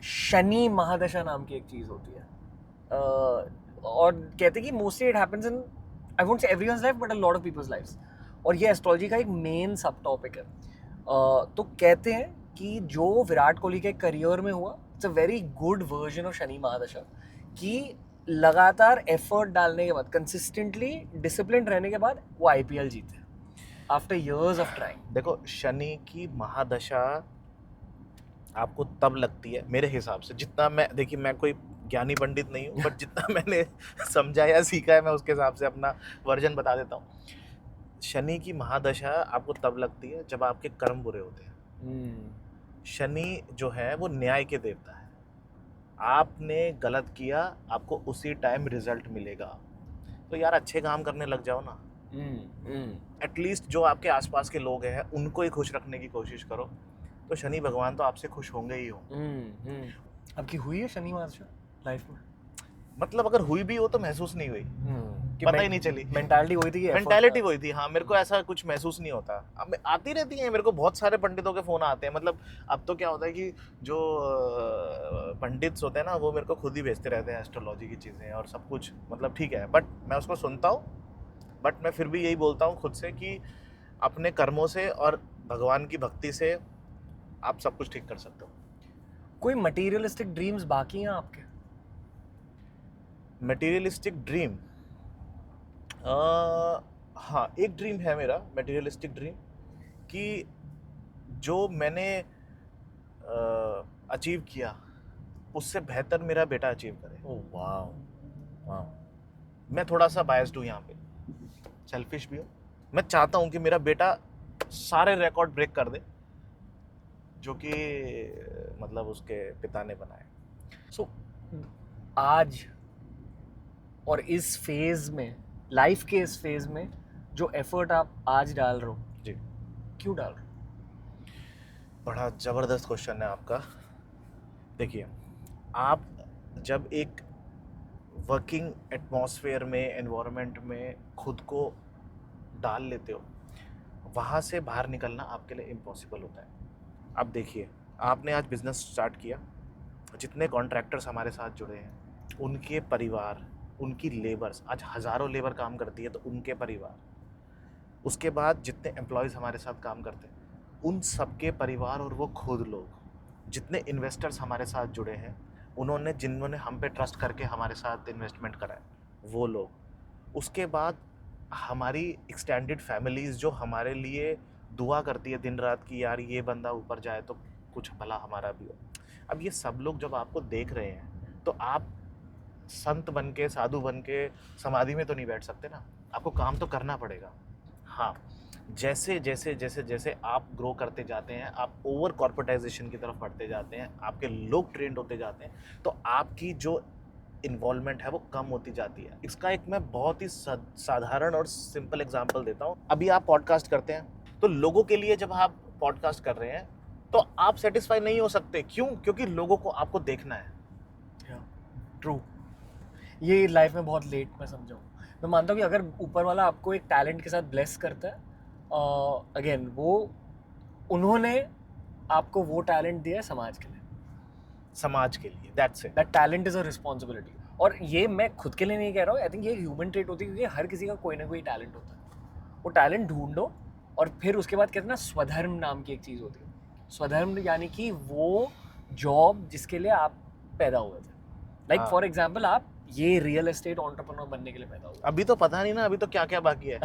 शनि महादशा नाम की एक चीज होती है, और कहते हैं कि mostly it happens in, I won't say everyone's life but a lot of people's lives, और ये एस्ट्रोलॉजी का एक मेन सब टॉपिक है। तो कहते हैं कि जो विराट कोहली के करियर में हुआ, it's a very good version of Shani Mahadasha, कि लगातार एफर्ट डालने के बाद, कंसिस्टेंटली डिसिप्लिन रहने के बाद वो आईपीएल जीते आफ्टर इयर्स ऑफ ट्राइंग। देखो, शनि की महादशा आपको तब लगती है मेरे हिसाब से, जितना मैं, देखिए मैं कोई ज्ञानी पंडित नहीं हूँ, बट जितना मैंने समझा या सीखा है मैं उसके हिसाब से अपना वर्जन बता देता हूँ। शनि की महादशा आपको तब लगती है जब आपके कर्म बुरे होते हैं। शनि जो है वो न्याय के देवता है। आपने गलत किया, आपको उसी टाइम रिजल्ट मिलेगा। तो यार अच्छे काम करने लग जाओ ना। एटलीस्ट जो आपके आसपास के लोग हैं उनको ही खुश रखने की कोशिश करो, तो शनि भगवान तो आपसे खुश होंगे ही होंगे। आपकी हुई है शनि महादशा लाइफ में? मतलब अगर हुई भी हो तो महसूस नहीं हुई, कि पता ही नहीं चली। मेंटालिटी वही थी, मेंटालिटी वही थी, हाँ। मेरे को ऐसा कुछ महसूस नहीं होता। अब आती रहती है, मेरे को बहुत सारे पंडितों के फोन आते हैं। मतलब अब तो क्या होता है कि जो पंडित होते हैं ना, वो मेरे को खुद ही भेजते रहते हैं एस्ट्रोलॉजी की चीज़ें और सब कुछ। मतलब ठीक है, बट मैं उसको सुनता हूँ, बट मैं फिर भी यही बोलता हूँ खुद से कि अपने कर्मों से और भगवान की भक्ति से आप सब कुछ ठीक कर सकते हो। कोई मटेरियलिस्टिक ड्रीम्स बाकी हैं आपके? मटेरियलिस्टिक ड्रीम, हाँ एक ड्रीम है मेरा मटेरियलिस्टिक ड्रीम, कि जो मैंने अचीव किया उससे बेहतर मेरा बेटा अचीव करे। Oh wow, wow. मैं थोड़ा सा बायस्ड हूँ यहाँ पे, सेल्फिश भी हूँ। मैं चाहता हूँ कि मेरा बेटा सारे रिकॉर्ड ब्रेक कर दे जो कि मतलब उसके पिता ने बनाए। सो आज और इस फेज में, लाइफ के इस फेज में, जो एफर्ट आप आज डाल रहे हो, जी, क्यों डाल रहे हो? बड़ा ज़बरदस्त क्वेश्चन है आपका। देखिए, आप जब एक वर्किंग एटमॉस्फेयर में, एनवायरनमेंट में खुद को डाल लेते हो, वहाँ से बाहर निकलना आपके लिए इम्पॉसिबल होता है। अब देखिए, आपने आज बिजनेस स्टार्ट किया, जितने कॉन्ट्रैक्टर्स हमारे साथ जुड़े हैं, उनके परिवार, उनकी लेबर्स, आज हज़ारों लेबर काम करती है तो उनके परिवार, उसके बाद जितने एम्प्लॉयज़ हमारे साथ काम करते हैं उन सबके परिवार, और वो खुद लोग, जितने इन्वेस्टर्स हमारे साथ जुड़े हैं, उन्होंने, जिन्होंने हम पे ट्रस्ट करके हमारे साथ इन्वेस्टमेंट करा है, वो लोग, उसके बाद हमारी एक्सटेंडेड फैमिलीज़ जो हमारे लिए दुआ करती है दिन रात कि यार ये बंदा ऊपर जाए तो कुछ भला हमारा भी हो। अब ये सब लोग जब आपको देख रहे हैं तो आप संत बन के, साधु बन के समाधि में तो नहीं बैठ सकते ना, आपको काम तो करना पड़ेगा। हाँ, जैसे जैसे जैसे जैसे आप ग्रो करते जाते हैं, आप ओवर कॉर्पोरेटाइजेशन की तरफ बढ़ते जाते हैं, आपके लोग ट्रेंड होते जाते हैं, तो आपकी जो इन्वॉल्वमेंट है वो कम होती जाती है। इसका एक मैं बहुत ही साधारण और सिंपल एग्जांपल देता हूँ। अभी आप पॉडकास्ट करते हैं, तो लोगों के लिए जब आप पॉडकास्ट कर रहे हैं तो आप सेटिस्फाई नहीं हो सकते। क्यों? क्योंकि लोगों को आपको देखना है। ट्रू। ये लाइफ में बहुत लेट मैं समझा हूँ। मैं मानता हूँ कि अगर ऊपर वाला आपको एक टैलेंट के साथ ब्लेस करता है, अगेन वो, उन्होंने आपको वो टैलेंट दिया है समाज के लिए, समाज के लिए, that's it. That talent is a responsibility. और ये मैं खुद के लिए नहीं कह रहा हूँ, आई थिंक ये ह्यूमन ट्रेट होती है, क्योंकि हर किसी का कोई ना कोई टैलेंट होता है। वो टैलेंट ढूंढो, और फिर उसके बाद कहते हैं ना, स्वधर्म नाम की एक चीज़ होती है। स्वधर्म यानी कि वो जॉब जिसके लिए आप पैदा हुए थे। लाइक फॉर एग्जाम्पल, आप ये रियल एस्टेट एंटरप्रेन्योर बनने के लिए पैदा हुए। अभी तो पता नहीं ना, अभी तो क्या क्या बाकी है।